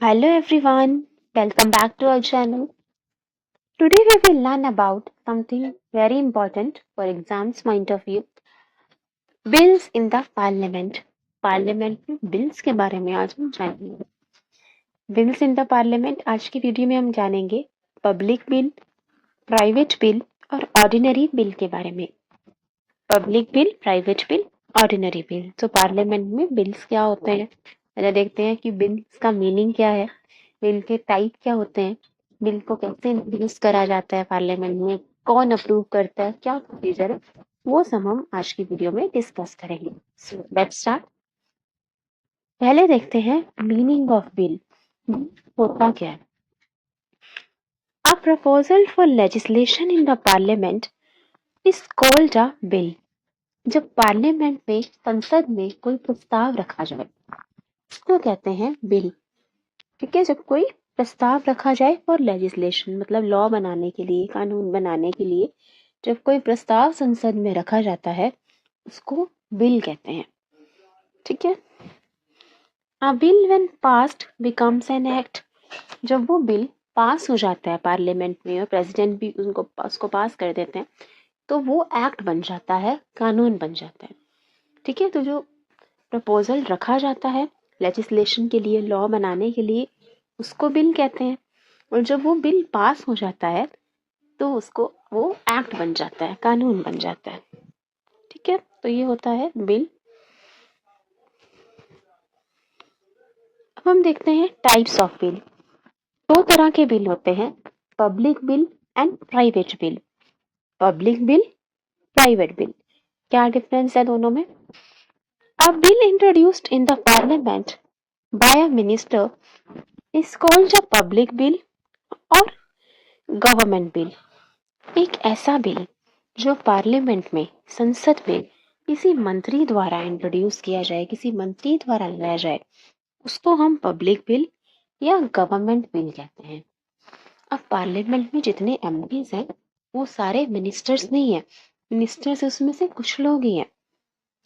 Hello everyone, welcome back to our channel. Today we will learn about something very important for exams point of view. Bills in the parliament. Parliament में bills के बारे में आज हम जानेंगे. Bills in the parliament आज की video में हम जानेंगे पब्लिक बिल, प्राइवेट बिल और ऑर्डिनरी बिल के बारे में. Public bill, private bill, ordinary bill. तो पार्लियामेंट में बिल्स क्या होते हैं, पहले देखते हैं कि बिल्स का मीनिंग क्या है, बिल के टाइप क्या होते हैं, बिल को कैसे इंट्रोड्यूस करा जाता है पार्लियामेंट में, कौन अप्रूव करता है, क्या प्रोसीजर है, वो सब हम आज की वीडियो में डिस्कस करेंगे. So let's start. पहले देखते हैं मीनिंग ऑफ बिल. होता क्या है. A proposal for legislation in the parliament is called a bill. जब पार्लियामेंट में, संसद में कोई प्रस्ताव रखा जाए उसको कहते हैं बिल. ठीक है, जब कोई प्रस्ताव रखा जाए फॉर लेजिस्लेशन मतलब लॉ बनाने के लिए, कानून बनाने के लिए जब कोई प्रस्ताव संसद में रखा जाता है उसको बिल कहते हैं. ठीक है. अ bill when passed becomes an act. जब वो बिल पास हो जाता है पार्लियामेंट में और प्रेसिडेंट भी उसको पास कर देते हैं तो वो एक्ट बन जाता है, कानून बन जाता है. ठीक है, तो जो प्रपोजल रखा जाता है लेजिस्लेशन के लिए, लॉ बनाने के लिए, उसको बिल कहते हैं. और जब वो बिल पास हो जाता है तो उसको वो एक्ट बन जाता है, कानून बन जाता है. ठीक है, तो ये होता है बिल. अब हम देखते हैं टाइप्स ऑफ बिल. दो तरह के बिल होते हैं, public bill and private bill. Public bill, private bill, क्या डिफरेंस है दोनों में. A bill introduced in the parliament by a minister is called a public bill और गवर्नमेंट बिल. एक ऐसा बिल जो पार्लियामेंट में, संसद में किसी मंत्री द्वारा इंट्रोड्यूस किया जाए, किसी मंत्री द्वारा लाया जाए, उसको हम पब्लिक बिल या गवर्नमेंट बिल कहते हैं. अब पार्लियामेंट में जितने एमपीज हैं वो सारे मिनिस्टर्स नहीं है. मिनिस्टर्स उसमें से कुछ लोग ही हैं,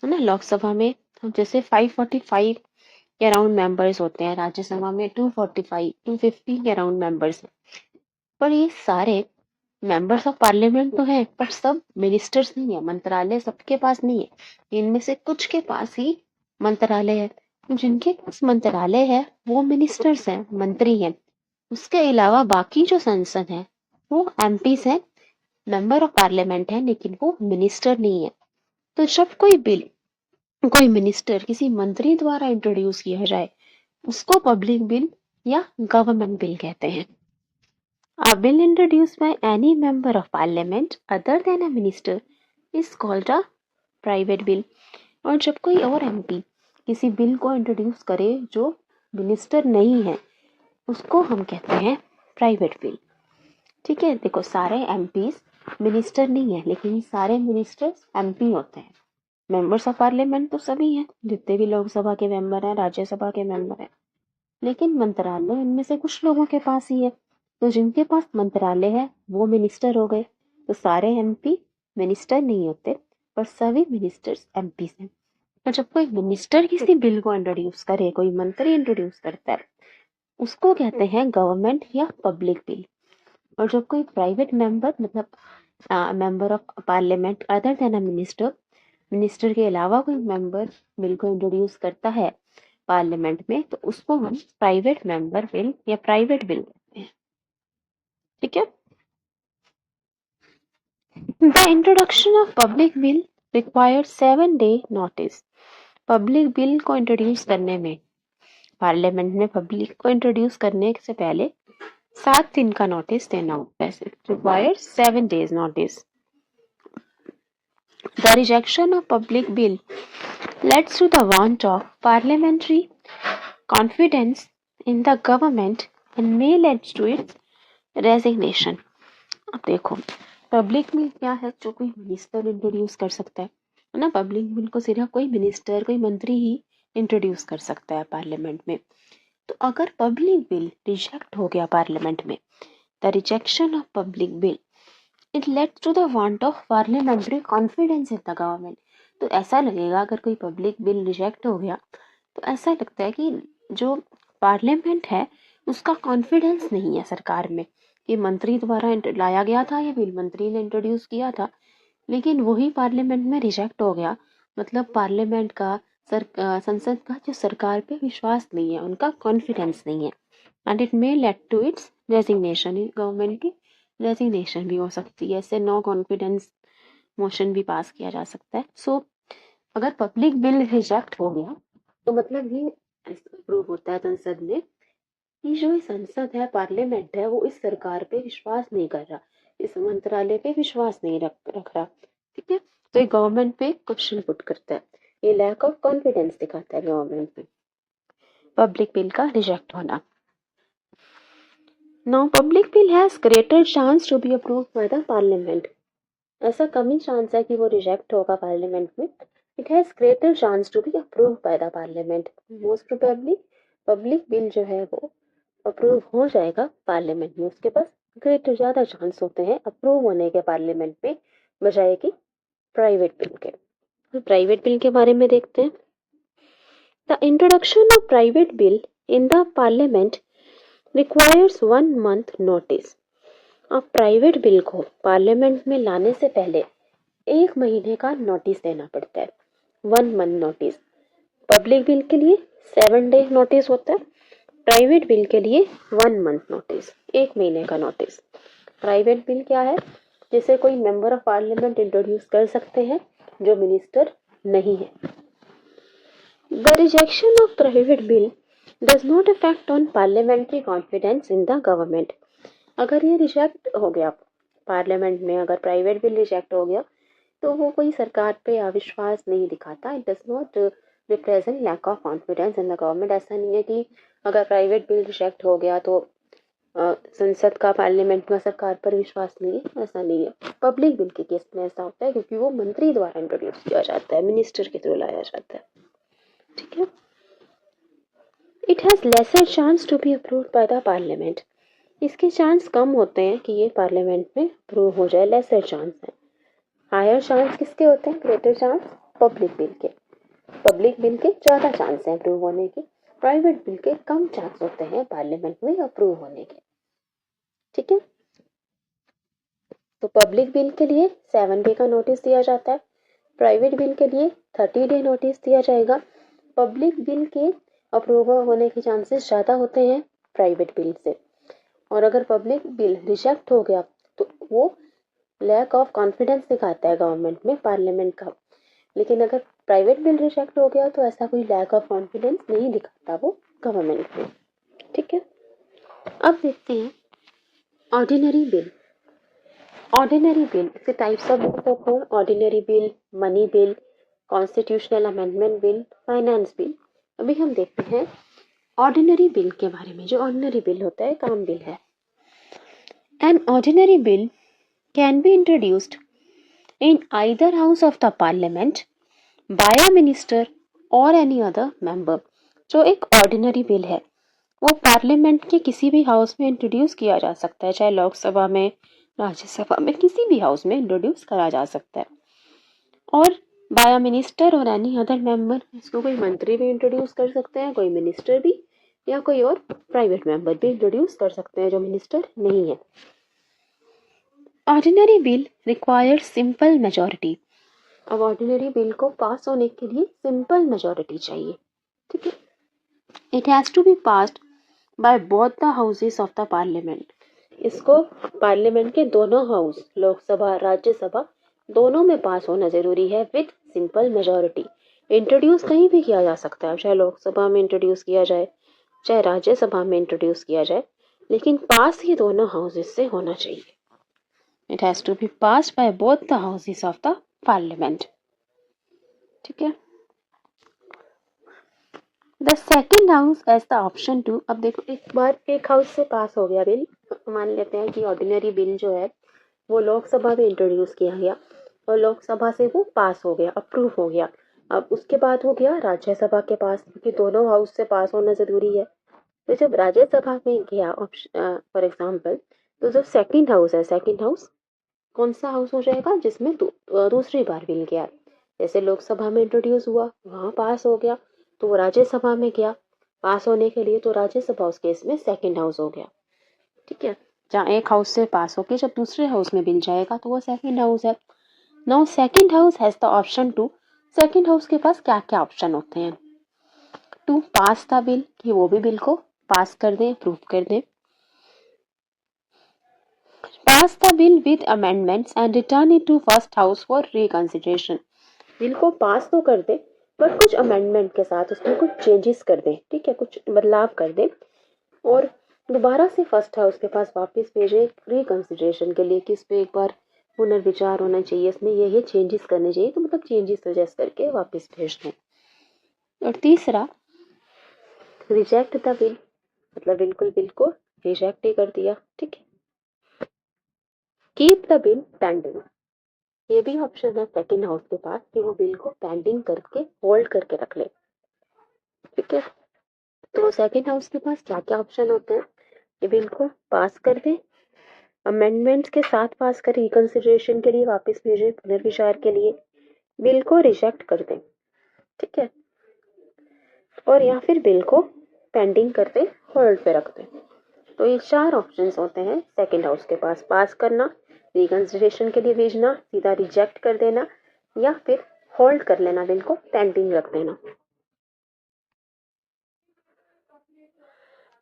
है ना. लोकसभा में जैसे 545 के अराउंड मेंबर्स होते हैं, राज्यसभा में 245 250 के अराउंड मेंबर्स हैं. पर ये सारे मेंबर्स ऑफ पार्लियामेंट तो हैं पर सब मिनिस्टर्स नहीं है, मंत्रालय सबके पास नहीं है. इनमें से कुछ के पास ही मंत्रालय है. जिनके पास मंत्रालय है वो मिनिस्टर्स हैं, मंत्री हैं. उसके अलावा बाकी जो संसद है वो एमपीस हैं, मेंबर ऑफ पार्लियामेंट है, लेकिन वो मिनिस्टर नहीं है. तो जब कोई बिल, कोई मिनिस्टर किसी मंत्री द्वारा इंट्रोड्यूस किया जाए उसको पब्लिक बिल या गवर्नमेंट बिल कहते हैं. A bill introduced by any member of parliament other than a minister is called a private bill. और जब कोई और एमपी किसी बिल को इंट्रोड्यूस करे जो मिनिस्टर नहीं है उसको हम कहते हैं प्राइवेट बिल. ठीक है, देखो सारे एमपीज मिनिस्टर नहीं है लेकिन सारे मिनिस्टर्स एमपी होते हैं. मेंबर्स ऑफ पार्लियामेंट तो सभी हैं, जितने भी लोकसभा के मेंबर हैं, राज्यसभा के मेंबर हैं, लेकिन मंत्रालय इनमें से कुछ लोगों के पास ही है. तो जिनके पास मंत्रालय है वो मिनिस्टर हो गए. तो सारे एमपी मिनिस्टर नहीं होते पर सभी मिनिस्टर्स एमपी हैं. तो जब कोई मिनिस्टर किसी बिल को इंट्रोड्यूस करे, कोई मंत्री इंट्रोड्यूस करता है, उसको कहते हैं गवर्नमेंट या पब्लिक बिल. और जब कोई प्राइवेट मेंबर मतलब member of parliament other than a minister, minister के अलावा कोई मेंबर बिल को इंट्रोड्यूस करता है पार्लियामेंट में तो उसको हम प्राइवेट मेंबर बिल या प्राइवेट बिल कहते हैं. ठीक है. The introduction of public bill required 7 day notice. Public bill को इंट्रोड्यूस करने में, पार्लियामेंट में पब्लिक को इंट्रोड्यूस करने से पहले 7 दिन का नोटिस देना होता है. Required 7 days notice. The rejection of public bill leads to the want of parliamentary confidence in the government and may lead to its resignation. अब देखो पब्लिक बिल क्या है, जो कोई मिनिस्टर इंट्रोड्यूस कर सकता है ना. पब्लिक बिल को सिर्फ कोई मिनिस्टर, कोई मंत्री ही इंट्रोड्यूस कर सकता है पार्लियामेंट में. तो अगर पब्लिक बिल रिजेक्ट हो गया पार्लियामेंट में, the rejection of public bill it led to the want of parliamentary confidence in the government. तो ऐसा लगेगा अगर कोई पब्लिक बिल रिजेक्ट हो गया तो ऐसा लगता है कि जो पार्लियामेंट है उसका कॉन्फिडेंस नहीं है सरकार में। ये मंत्री द्वारा लाया गया था, ये बिल मंत्री ने इंट्रोड्यूस किया था, लेकिन वही पार्लियामेंट में रिजेक्ट हो गया। मतलब पार्लियामेंट का संसद का जो सरकार पे विश्वास नहीं है, उनका कॉन्फिडेंस नहीं है, and it may lead to its resignation. Government की रेजिग्नेशन भी हो सकती है, इससे नो कॉन्फिडेंस मोशन भी पास किया जा सकता है। सो अगर पब्लिक बिल रिजेक्ट हो गया तो मतलब ये अप्रूव होता है संसद में कि जो संसद है, पार्लियामेंट है, वो इस सरकार पे विश्वास नहीं कर रहा, इस मंत्रालय पे विश्वास नहीं रख रहा। ठीक है, तो ये गवर्नमेंट पे क्वेश्चन पुट करता है, ये लैक ऑफ कॉन्फिडेंस दिखाता है गवर्नमेंट पे, पब्लिक बिल का रिजेक्ट होना। Now public bill has greater chance to be approved by the parliament. ऐसा कम ही चांस है कि वो रिजेक्ट होगा पार्लियामेंट में। It has greater chance to be approved by the parliament. Most probably public bill जो है वो अप्रूव हो जाएगा पार्लियामेंट में, उसके पास ग्रेटर ज़्यादा चांस होते हैं अप्रूव होने के पार्लियामेंट में, बजाय कि प्राइवेट बिल के। तो प्राइवेट बिल के बारे में देखते हैं। The introduction of private bill in the parliament requires 1 month notice. अब प्राइवेट बिल को पार्लियामेंट में लाने से पहले 1 महीने का नोटिस देना पड़ता है, 1 month नोटिस। पब्लिक बिल के लिए 7 day नोटिस होता है, प्राइवेट बिल के लिए 1 month नोटिस, 1 महीने का नोटिस। प्राइवेट बिल क्या है, जिसे कोई मेंबर ऑफ पार्लियामेंट इंट्रोड्यूस कर सकते हैं जो मिनिस्टर नहीं है। The rejection of private bill does not affect on parliamentary confidence in the government. अगर ये रिजेक्ट हो गया पार्लियामेंट में, अगर प्राइवेट बिल रिजेक्ट हो गया तो वो कोई सरकार पे अविश्वास नहीं दिखाता। It does not represent lack of confidence in the government. ऐसा नहीं है कि अगर प्राइवेट बिल रिजेक्ट हो गया तो संसद का, पार्लियामेंट का सरकार पर विश्वास नहीं है, ऐसा नहीं है। पब्लिक बिल के केस में ऐसा होता है क्योंकि वो मंत्री द्वारा इंट्रोड्यूस किया जाता है, मिनिस्टर के थ्रू लाया जाता है। ठीक है, it has lesser chance to be approved by the parliament. इसके चांस कम होते हैं कि ये पार्लियामेंट में अप्रूव हो जाए, लेसर चांस है। हायर चांस किसके होते हैं, ग्रेटर चांस पब्लिक बिल के। पब्लिक बिल के ज़्यादा चांस हैं अप्रूव होने के, प्राइवेट बिल के कम चांस होते हैं पार्लियामेंट में अप्रूव होने के। ठीक है, तो पब्लिक बिल के लिए 7 डे का नोटिस दिया जाता है, प्राइवेट बिल के लिए 30 डे नोटिस दिया जाएगा। पब्लिक बिल के अप्रूव होने के चांसेस ज़्यादा होते हैं प्राइवेट बिल से, और अगर पब्लिक बिल रिजेक्ट हो गया तो वो लैक ऑफ कॉन्फिडेंस दिखाता है गवर्नमेंट में, पार्लियामेंट का। लेकिन अगर प्राइवेट बिल रिजेक्ट हो गया तो ऐसा कोई लैक ऑफ कॉन्फिडेंस नहीं दिखाता वो गवर्नमेंट में। ठीक है, अब देखते हैं ऑर्डिनरी बिल। ऑर्डिनरी बिल के टाइप्स ऑफ बिल होते हैं, ordinary bill, money bill, constitutional amendment bill, finance bill. अभी हम देखते हैं ऑर्डिनरी बिल के बारे में। जो ऑर्डिनरी बिल होता है, काम बिल है। An ordinary bill can be introduced in either house of the parliament by a minister or any other member। जो एक ऑर्डिनरी बिल है वो पार्लियामेंट के किसी भी हाउस में इंट्रोड्यूस किया जा सकता है, चाहे लोकसभा में, राज्यसभा में, किसी भी हाउस में इंट्रोड्यूस करा जा सकता है। और बाय अ मिनिस्टर और एनी अदर मेंबर, इसको कोई मंत्री भी इंट्रोड्यूस कर सकते हैं, कोई मिनिस्टर भी, या कोई और प्राइवेट मेंबर भी इंट्रोड्यूस कर सकते हैं जो मिनिस्टर नहीं है। Ordinary bill requires simple majority. अब ऑर्डिनरी बिल को पास होने के लिए सिंपल मेजॉरिटी चाहिए। ठीक है, it has to be passed by both the houses of the parliament. इसको पार्लियामेंट के दोनों हाउस, लोकसभा, राज्यसभा, दोनों में पास होना जरूरी है विद सिंपल मेजॉरिटी। इंट्रोड्यूस कहीं भी किया जा सकता है, चाहे लोकसभा में इंट्रोड्यूस किया जाए, चाहे राज्यसभा में इंट्रोड्यूस किया जाए, लेकिन पास ये दोनों हाउसेस से होना चाहिए। It has to be passed by both the houses of the parliament. ठीक है, the second house as the option 2। अब देखो, एक बार एक हाउस से पास हो गया बिल, मान लेते हैं कि ऑर्डिनरी बिल जो है वो लोकसभा में इंट्रोड्यूस किया गया और लोकसभा से वो पास हो गया, अप्रूव हो गया। अब उसके बाद वो गया राज्यसभा के पास, क्योंकि दोनों हाउस से पास होना जरूरी है। तो जब राज्यसभा में गया फॉर एग्जाम्पल, तो जो सेकेंड हाउस है, सेकेंड हाउस कौन सा हाउस हो जाएगा, जिसमें दूसरी बार बिल गया। जैसे लोकसभा में इंट्रोड्यूस हुआ, वहाँ पास हो गया, तो वो राज्यसभा में गया, पास होने के लिए, तो राज्यसभा उस केस में सेकंड हाउस हो गया। ठीक है, जहाँ एक हाउस से पास होके जब दूसरे हाउस में बिल जाएगा तो वो सेकंड हाउस है। Now second house has the option two, second house के पास क्या क्या ऑप्शन होते हैं? टू पास द बिल, कि वो भी बिल को पास कर दें, अप्रूव कर दें। Pass the bill with amendments and return it to first house for reconsideration, bill को पास तो कर दे पर कुछ अमेंडमेंट के साथ उसमें कुछ चेंजेस कर दे, ठीक है, कुछ बदलाव कर दे, और दोबारा से फर्स्ट हाउस के पास वापस भेजे रिकंसिडरेशन के लिए कि इस पे एक बार पुनर्विचार होना चाहिए, इसमें ये चेंजेस करने चाहिए, तो मतलब चेंजेस सजेस्ट करके वापस भेज दें। और तीसरा रिजेक्ट द बिल, मतलब बिल्कुल बिल को रिजेक्ट ही कर दिया। ठीक है, कीप द बिल पेंडिंग, ये भी ऑप्शन है सेकंड हाउस के पास कि वो बिल को पेंडिंग करके होल्ड करके रख ले। ठीक है, तो सेकंड हाउस के पास क्या क्या ऑप्शन होते हैं? ये बिल को पास कर दे, अमेंडमेंट्स के साथ पास कर रिकंसिडरेशन के लिए वापस भेजे पुनर्विचार के लिए, बिल को रिजेक्ट कर दें, ठीक है, और या फिर बिल को पेंडिंग कर दे, होल्ड पे रख दें। तो ये 4 ऑप्शंस होते हैं सेकंड हाउस के पास, पास करना, रिकंसिडरेशन के लिए भेजना, सीधा रिजेक्ट कर देना, या फिर होल्ड कर लेना, बिल को पेंडिंग रख देना।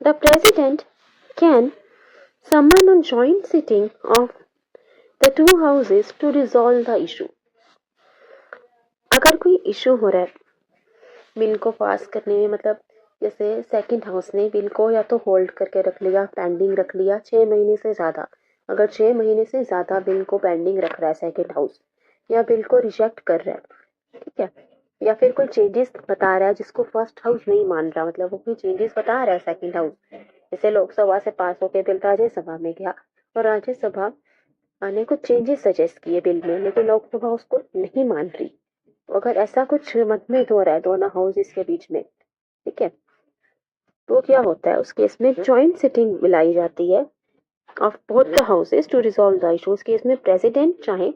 The president can summon a joint sitting of the two houses to resolve the issue. अगर कोई इशू हो रहा है बिल को पास करने में, मतलब जैसे सेकंड हाउस ने बिल को या तो होल्ड करके रख लिया, पेंडिंग रख लिया 6 महीने से ज़्यादा, अगर 6 महीने से ज़्यादा बिल को पेंडिंग रख रहा है सेकंड हाउस, या बिल को रिजेक्ट कर रहा है, ठीक है, या फिर कोई चेंजेस बता रहा है जिसको फर्स्ट हाउस नहीं मान रहा, मतलब वो कोई चेंजेस बता रहा है सेकंड हाउस, जैसे लोकसभा से पास होकर बिल राज्यसभा में गया और राज्यसभा ने कुछ चेंजेस सजेस्ट किए बिल में, लेकिन लोकसभा उसको नहीं मान रही, तो अगर ऐसा कुछ मतभेद हो रहा है दोनों हाउसेस के बीच में, ठीक है, तो क्या होता है उस केस में जॉइंट सिटिंग बुलाई जाती है of both the houses to resolve the issue. उस केस में प्रेसिडेंट चाहे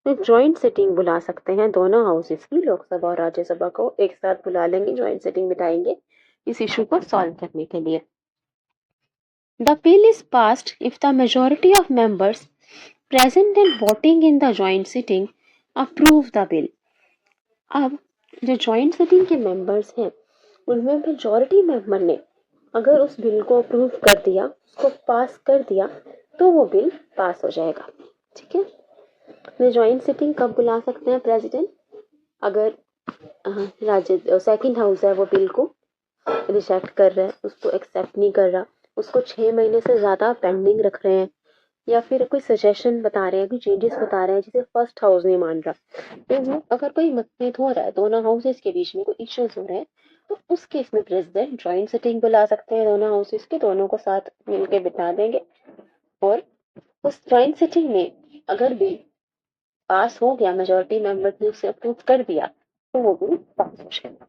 तो जॉइंट सिटिंग बुला सकते हैं दोनों हाउसेस की, लोकसभा और राज्यसभा को एक साथ बुला लेंगे, जॉइंट सिटिंग बिठाएंगे इस इशू को सॉल्व करने के लिए। The bill is passed if the majority of members present and voting in the joint sitting approve the bill। अब जो जॉइंट सिटिंग के मेंबर्स हैं उनमें मेजॉरिटी मेंबर ने अगर उस बिल को अप्रूव कर दिया, उसको पास कर दिया, तो वो बिल पास हो जाएगा। ठीक है, जॉइंट सिटिंग कब बुला सकते हैं प्रेसिडेंट? अगर राज्य सेकंड हाउस है वो बिल को रिजेक्ट कर रहा है, उसको एक्सेप्ट नहीं कर रहा, उसको 6 महीने से ज़्यादा पेंडिंग रख रहे हैं, या फिर कोई सजेशन बता रहे हैं, कोई चेंजेस बता रहे हैं जिसे फर्स्ट हाउस नहीं मान रहा, तो अगर कोई मतभेद हो रहा है दोनों हाउसेस के बीच में, कोई इश्यूज हो रहे हैं, तो उस केस में प्रेसिडेंट जॉइंट सिटिंग बुला सकते हैं दोनों हाउसेस के, दोनों को साथ मिलकर बिठा देंगे, और उस जॉइंट सिटिंग में अगर बिल पास हो गया, मेजोरिटी मेंबर ने उसे अप्रूव कर दिया, तो वो बिल पास हो जाएगा।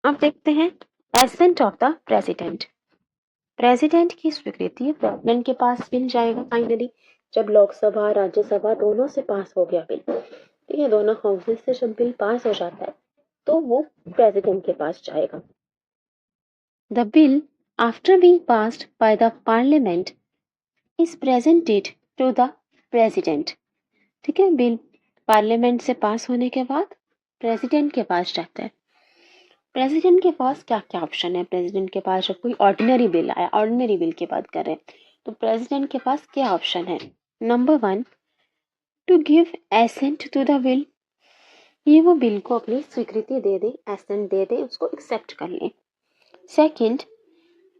अब देखते हैं ascent of the president. President की स्वीकृति प्रेसिडेंट के पास बिल जाएगा फाइनली, जब लोकसभा राज्यसभा दोनों से पास हो गया बिल, ठीक है, दोनों हाउसेस से जब बिल पास हो जाता है तो वो प्रेसिडेंट के पास जाएगा। The bill after being passed by the parliament is presented to the president. ठीक है, बिल पार्लियामेंट से पास होने के बाद प्रेसिडेंट के पास जाता है। प्रेसिडेंट के पास क्या क्या ऑप्शन है? प्रेसिडेंट के पास जब कोई ऑर्डिनरी बिल आया, ऑर्डिनरी बिल की बात करें तो प्रेसिडेंट के पास क्या ऑप्शन है? Number 1, to give assent to the bill, ये वो बिल को अपनी स्वीकृति दे दे, एसेंट दे दे, उसको एक्सेप्ट कर ले। Second,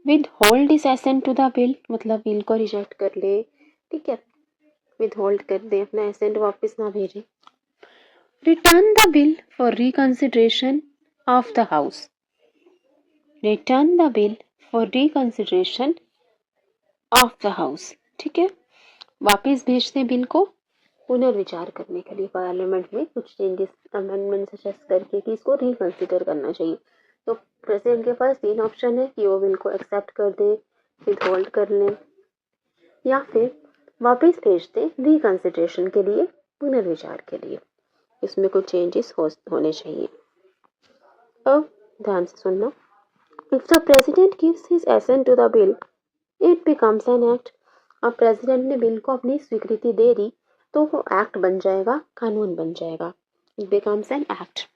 withhold his assent to the bill, मतलब बिल को रिजेक्ट कर ले, ठीक है, विद होल्ड कर दे, अपना एसेंट वापस ना भेजे। Return the bill for reconsideration of the house, return the bill for reconsideration of the house। ठीक है, वापस भेज दें बिल को पुनर्विचार करने के लिए पार्लियामेंट में, कुछ चेंजेस अमेंडमेंट सजेस्ट करके कि इसको रिकंसिडर करना चाहिए। तो प्रेसिडेंट के पास 3 ऑप्शन है कि वो बिल को एक्सेप्ट कर दे, विद होल्ड कर लें, या फिर वापस भेज दें रिकंसिडरेशन के लिए, पुनर्विचार के लिए, इसमें कुछ चेंजेस होने चाहिए। अब ध्यान से सुनना। If the president gives his assent to the bill it becomes an act. अब प्रेसिडेंट ने बिल को अपनी स्वीकृति दे दी तो वो एक्ट बन जाएगा, कानून बन जाएगा। It becomes an act.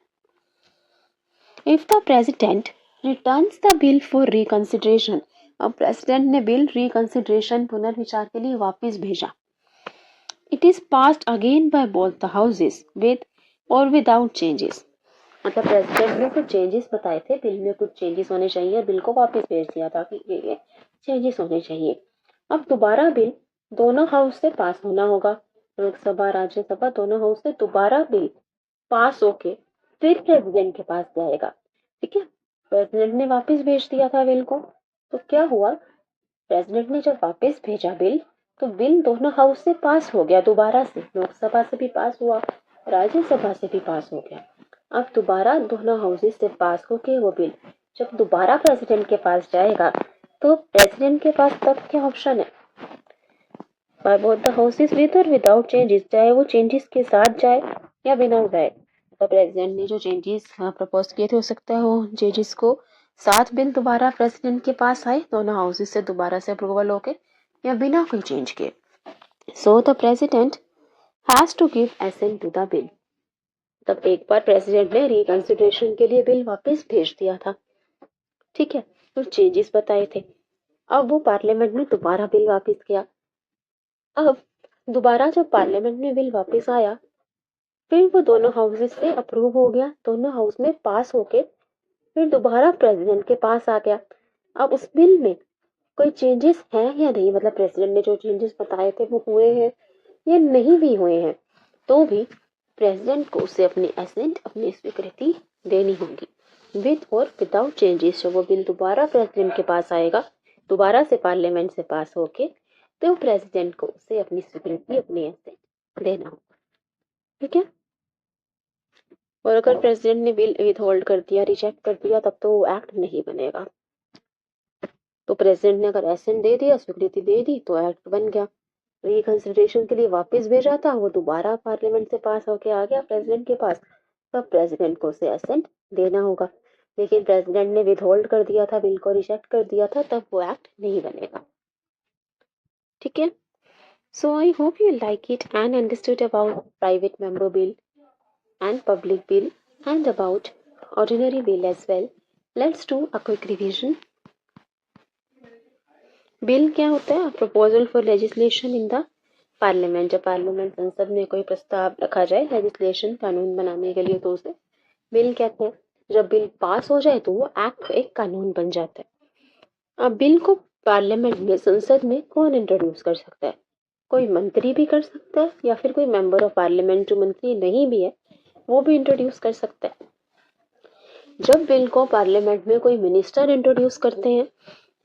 If the president returns the bill for reconsideration. अब प्रेसिडेंट ने बिल रिकंसिडरेशन पुनर्विचार के लिए वापस भेजा। It is passed again bye both the houses with और विदाउट चेंजेस। मतलब प्रेसिडेंट ने कुछ चेंजेस बताए थे, बिल में कुछ चेंजेस होने चाहिए, बिल को वापस भेज दिया था कि ये चेंजेस होने चाहिए। अब दोबारा बिल दोनों हाउस से पास होना होगा, लोकसभा राज्यसभा दोनों हाउस से दोबारा बिल पास होके फिर प्रेसिडेंट के पास जाएगा। ठीक है, प्रेसिडेंट ने वापस भेज दिया था बिल को, तो क्या हुआ, प्रेसिडेंट ने जब वापस भेजा बिल तो बिल दोनों हाउस से पास हो गया दोबारा से, लोकसभा से भी पास हुआ, राज्यसभा से भी पास हो गया। अब दोबारा दोनों हाउसेस से पास होके वो बिल जब दोबारा प्रेसिडेंट के पास जाएगा तो प्रेसिडेंट के पास तब क्या ऑप्शन है, bye both the houses with और विदाउट चेंजेस, चाहे वो चेंजेस के साथ जाए या बिना जाए। तो प्रेसिडेंट ने जो चेंजेस प्रपोज किए थे हो सकता है वो चेंजेस को साथ बिल दोबारा प्रेसिडेंट के पास आए दोनों हाउसेस से दोबारा से अप्रूवल होके, या बिना कोई चेंज के। So the president has to give assent to the bill. तब एक बार प्रेसिडेंट ने रिकंसिडरेशन के लिए बिल वापस भेज दिया था, ठीक है, तो चेंजेस बताए थे। अब वो पार्लियामेंट में दोबारा बिल वापस गया। अब दोबारा जब पार्लियामेंट में बिल वापस आया फिर वो दोनों हाउसेस से अप्रूव हो गया, दोनों हाउस में पास होके फिर दोबारा प्रेसिडेंट के पास आ गया। अब उस बिल में कोई चेंजेस हैं या नहीं, मतलब प्रेसिडेंट ने जो चेंजेस बताए थे वो हुए हैं या नहीं भी हुए हैं, तो भी प्रेसिडेंट को उसे अपनी एसेंट, अपनी स्वीकृति देनी होगी, विद और विदाउट चेंजेस। जब वो बिल दोबारा प्रेसिडेंट के पास आएगा दोबारा से पार्लियामेंट से पास होके, तो प्रेसिडेंट को उसे अपनी स्वीकृति, अपनी एसेंट देना होगा। ठीक है, और अगर प्रेसिडेंट ने बिल विथहोल्ड कर दिया, रिजेक्ट कर दिया, तब तो वो एक्ट नहीं बनेगा। तो प्रेसिडेंट ने अगर एसेंट दे दिया, स्वीकृति दे दी, तो एक्ट बन गया। रिकंसिडरेशन के लिए वापस भेजा था, वो दोबारा पार्लियामेंट से पास होके आ गया प्रेसिडेंट के पास, तब प्रेसिडेंट को उसे एसेंट देना होगा। लेकिन प्रेसिडेंट ने विथहोल्ड कर दिया था, बिल को रिजेक्ट कर दिया था, तब वो एक्ट नहीं बनेगा। ठीक है, so I hope you like it and understood about private member bill and public bill and about ordinary bill as well. Let's do a quick revision. Bill क्या होता है? Proposal for legislation in the parliament. जब parliament संसद में कोई प्रस्ताव रखा जाए लेजिस्लेशन, कानून बनाने के लिए, तो उसे बिल कहते हैं। जब बिल पास हो जाए तो वो एक्ट, एक कानून बन जाता है। अब बिल को पार्लियामेंट में, संसद में कौन इंट्रोड्यूस कर सकता है? कोई मंत्री भी कर सकता है, या फिर कोई मेंबर ऑफ पार्लियामेंट जो मंत्री नहीं भी है वो भी इंट्रोड्यूस कर सकता है। जब बिल को पार्लियामेंट में कोई मिनिस्टर इंट्रोड्यूस करते हैं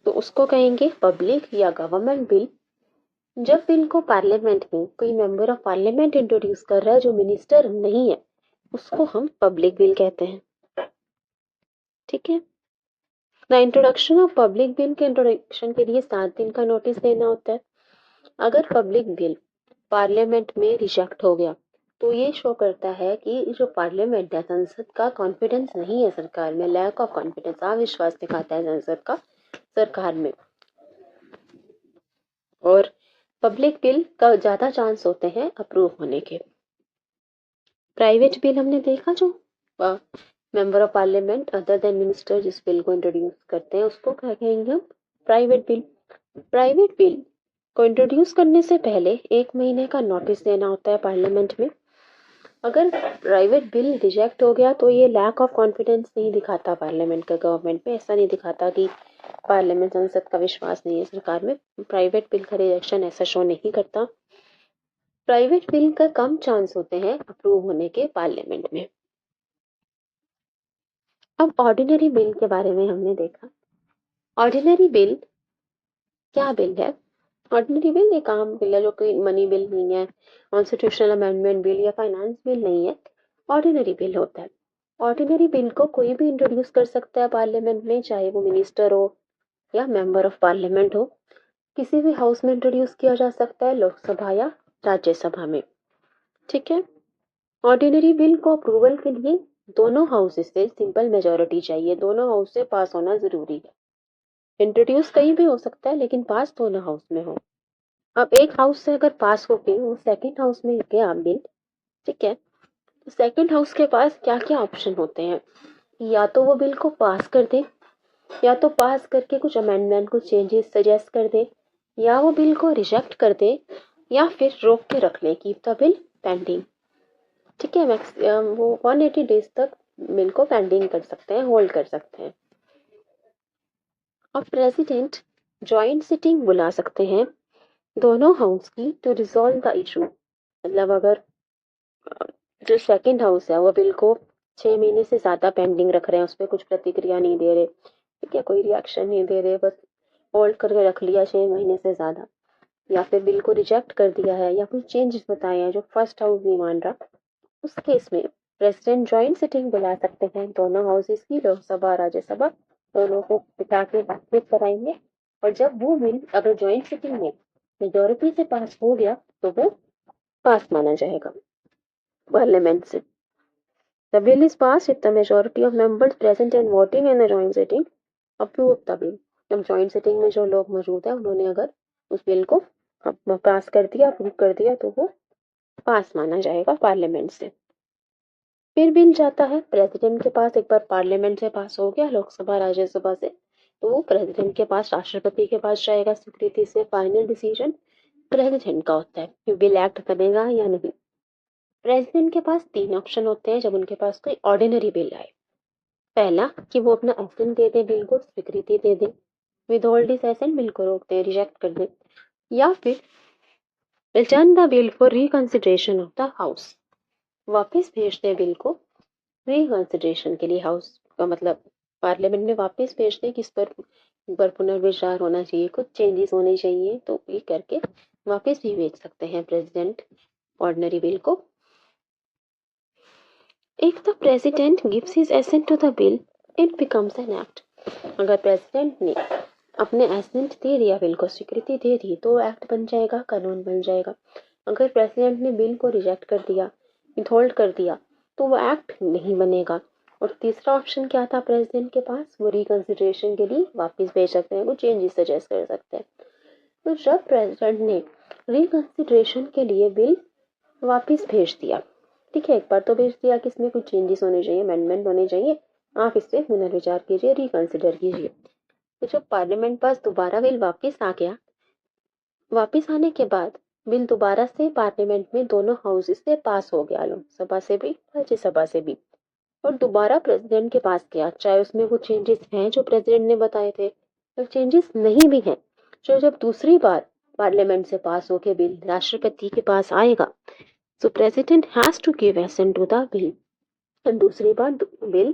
तो उसको कहेंगे पब्लिक या गवर्नमेंट बिल। जब बिल को पार्लियामेंट में कोई मेंबर ऑफ पार्लियामेंट इंट्रोड्यूस कर रहा है जो मिनिस्टर नहीं है, उसको हम पब्लिक बिल कहते हैं। ठीक है, the introduction of public bill के इंट्रोडक्शन के लिए 7 दिन का नोटिस देना होता है। अगर पब्लिक बिल पार्लियामेंट में रिजेक्ट हो गया तो ये शो करता है कि जो पार्लियामेंट है, संसद का कॉन्फिडेंस नहीं है सरकार में, लैक ऑफ कॉन्फिडेंस, अविश्वास दिखाता है संसद का सरकार में। और पब्लिक बिल का ज्यादा चांस होते हैं अप्रूव होने के। प्राइवेट बिल हमने देखा, जो member of parliament other than minister जिस बिल को इंट्रोड्यूस करते हैं उसको क्या कहेंगे हम? Private bill. प्राइवेट बिल को इंट्रोड्यूस करने से पहले 1 महीने का नोटिस देना होता है पार्लियामेंट में। अगर प्राइवेट बिल रिजेक्ट हो गया तो ये लैक ऑफ कॉन्फिडेंस नहीं दिखाता पार्लियामेंट का, गवर्नमेंट में ऐसा नहीं दिखाता कि पार्लियामेंट, संसद का विश्वास नहीं है सरकार में। प्राइवेट बिल का रिजेक्शन ऐसा शो नहीं करता। प्राइवेट बिल का कम चांस होते हैं अप्रूव होने के पार्लियामेंट में। अब ऑर्डिनरी बिल के बारे में हमने देखा। ऑर्डिनरी बिल क्या बिल है? ऑर्डिनरी बिल एक आम बिल है, जो कोई मनी बिल नहीं है, कॉन्स्टिट्यूशनल अमेंडमेंट बिल या फाइनेंस बिल नहीं है, ऑर्डिनरी बिल होता है। ऑर्डिनरी बिल को कोई भी इंट्रोड्यूस कर सकता है पार्लियामेंट में, चाहे वो मिनिस्टर हो या मेंबर ऑफ पार्लियामेंट हो। किसी भी हाउस में इंट्रोड्यूस किया जा सकता है, लोकसभा या राज्यसभा में। ठीक है, ऑर्डिनरी बिल को अप्रूवल के लिए दोनों हाउसेस से सिंपल मेजोरिटी चाहिए, दोनों हाउस से पास होना जरूरी है। इंट्रोड्यूस कहीं भी हो सकता है लेकिन पास दोनों हाउस में हो। अब एक हाउस से अगर पास हो गए वो सेकंड हाउस में गया बिल, ठीक है, तो सेकंड हाउस के पास क्या क्या ऑप्शन होते हैं, या तो वो बिल को पास कर दे, या तो पास करके कुछ अमेंडमेंट कुछ चेंजेस सजेस्ट कर दे, या वो बिल को रिजेक्ट कर दे, या फिर रोक के रख ले, कीप द बिल पेंडिंग। ठीक है, वो 180 डेज तक बिल को पेंडिंग कर सकते हैं, होल्ड कर सकते हैं। और प्रेसिडेंट जॉइंट सिटिंग बुला सकते हैं दोनों हाउस की टू रिजॉल्व द इशू। मतलब अगर जो सेकंड हाउस है वो बिल को 6 महीने से ज्यादा पेंडिंग रख रहे हैं, उस पर कुछ प्रतिक्रिया नहीं दे रहे, ठीक है, कोई रिएक्शन नहीं दे रहे, बस होल्ड करके रख लिया 6 महीने से ज्यादा, या फिर बिल को रिजेक्ट कर दिया है, या कुछ चेंजेस बताए हैं जो फर्स्ट हाउस नहीं मान रहा, उस केस में प्रेसिडेंट जॉइंट सिटिंग बुला सकते हैं दोनों हाउसेस की, लोकसभा राज्यसभा दोनों को बिठा के बातचीत कराएंगे। और जब वो बिल अगर जॉइंट सिटिंग में मेजोरिटी से पास हो गया तो वो पास माना जाएगा पार्लियामेंट से। The bill is passed if the majority of members present and voting in the joint sitting approve the bill। जब जॉइंट सिटिंग में जो लोग मौजूद है उन्होंने अगर उस बिल को पास कर दिया, अप्रूव कर दिया, तो वो पास माना जाएगा पार्लियामेंट से। फिर बिल जाता है प्रेसिडेंट के पास। एक बार पार्लियामेंट से पास हो गया, लोकसभा राज्यसभा से, तो वो प्रेसिडेंट के पास, राष्ट्रपति के पास जाएगा स्वीकृति से। फाइनल डिसीजन प्रेसिडेंट का होता है कि बिल एक्ट बनेगा या नहीं। प्रेसिडेंट के पास 3 ऑप्शन होते हैं जब उनके पास कोई ऑर्डिनरी बिल आए। पहला कि वो अपना एसेंट दे दे, बिल को स्वीकृति दे दे, withhold this assent, bill को रोक दे, रिजेक्ट कर दे, या फिर return the bill for reconsideration of the house, वापस भेज दे बिल को रिकंसिडरेशन के लिए। हाउस का मतलब पार्लियामेंट में वापस भेज दे कि इस पर पुनर्विचार होना चाहिए, कुछ चेंजेस होने चाहिए, तो ये करके वापस भी भेज सकते हैं प्रेसिडेंट ऑर्डिनरी बिल को। If the president gives his assent to the bill, it becomes an act। अगर प्रेसिडेंट ने अपने एसेंट दे दिया, बिल को स्वीकृति दे दी, तो एक्ट बन जाएगा, कानून बन जाएगा। अगर प्रेसिडेंट ने बिल को रिजेक्ट कर दिया, विथहोल्ड कर दिया, तो वो एक्ट नहीं बनेगा। और तीसरा ऑप्शन क्या था प्रेसिडेंट के पास, वो रिकंसिडरेशन के लिए वापस भेज सकते हैं, वो चेंजेस सजेस्ट कर सकते हैं। तो जब प्रेसिडेंट ने रिकंसिडरेशन के लिए बिल वापस भेज दिया, ठीक है, एक बार तो भेज दिया कि इसमें कुछ चेंजेस होने चाहिए, अमेंडमेंट होने चाहिए, आप इस पे पुनर्विचार कीजिए, रिकंसिडर कीजिए। तो जब पार्लियामेंट पास दोबारा बिल वापस आ गया, वापस आने के बाद बिल दोबारा से पार्लियामेंट में दोनों हाउसेस से पास हो गया, लोकसभा से भी राज्यसभा से भी, और दोबारा प्रेसिडेंट के पास गया, चाहे उसमें कुछ चेंजेस हैं जो प्रेसिडेंट ने बताए थे, तो चेंजेस नहीं भी हैं, जो जब दूसरी बार पार्लियामेंट से पास होके बिल राष्ट्रपति के पास आएगा, so president has to give assent to the bill। और दूसरी बार बिल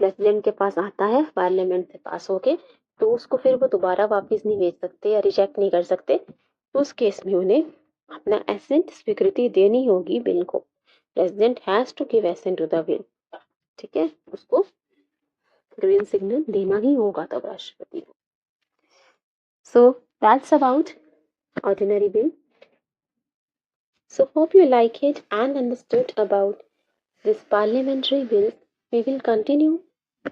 प्रेसिडेंट के पास आता है पार्लियामेंट से पास होके, तो उसको फिर वो दोबारा वापस नहीं भेज सकते या रिजेक्ट नहीं कर सकते। तो उस केस में उन्हें अपना एसेंट स्वीकृति देनी होगी बिल को। President has to give assent to the bill, ठीक है, उसको ग्रीन सिग्नल देना ही होगा तब राष्ट्रपति को। So that's about ordinary bill. So hope you like it and understood about this parliamentary bill. We will continue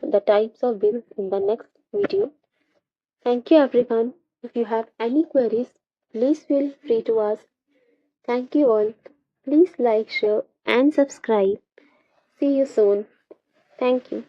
the types of bills in the next video. Thank you everyone. If you have any queries, please feel free to ask. Thank you all. Please like, share and subscribe. See you soon. Thank you.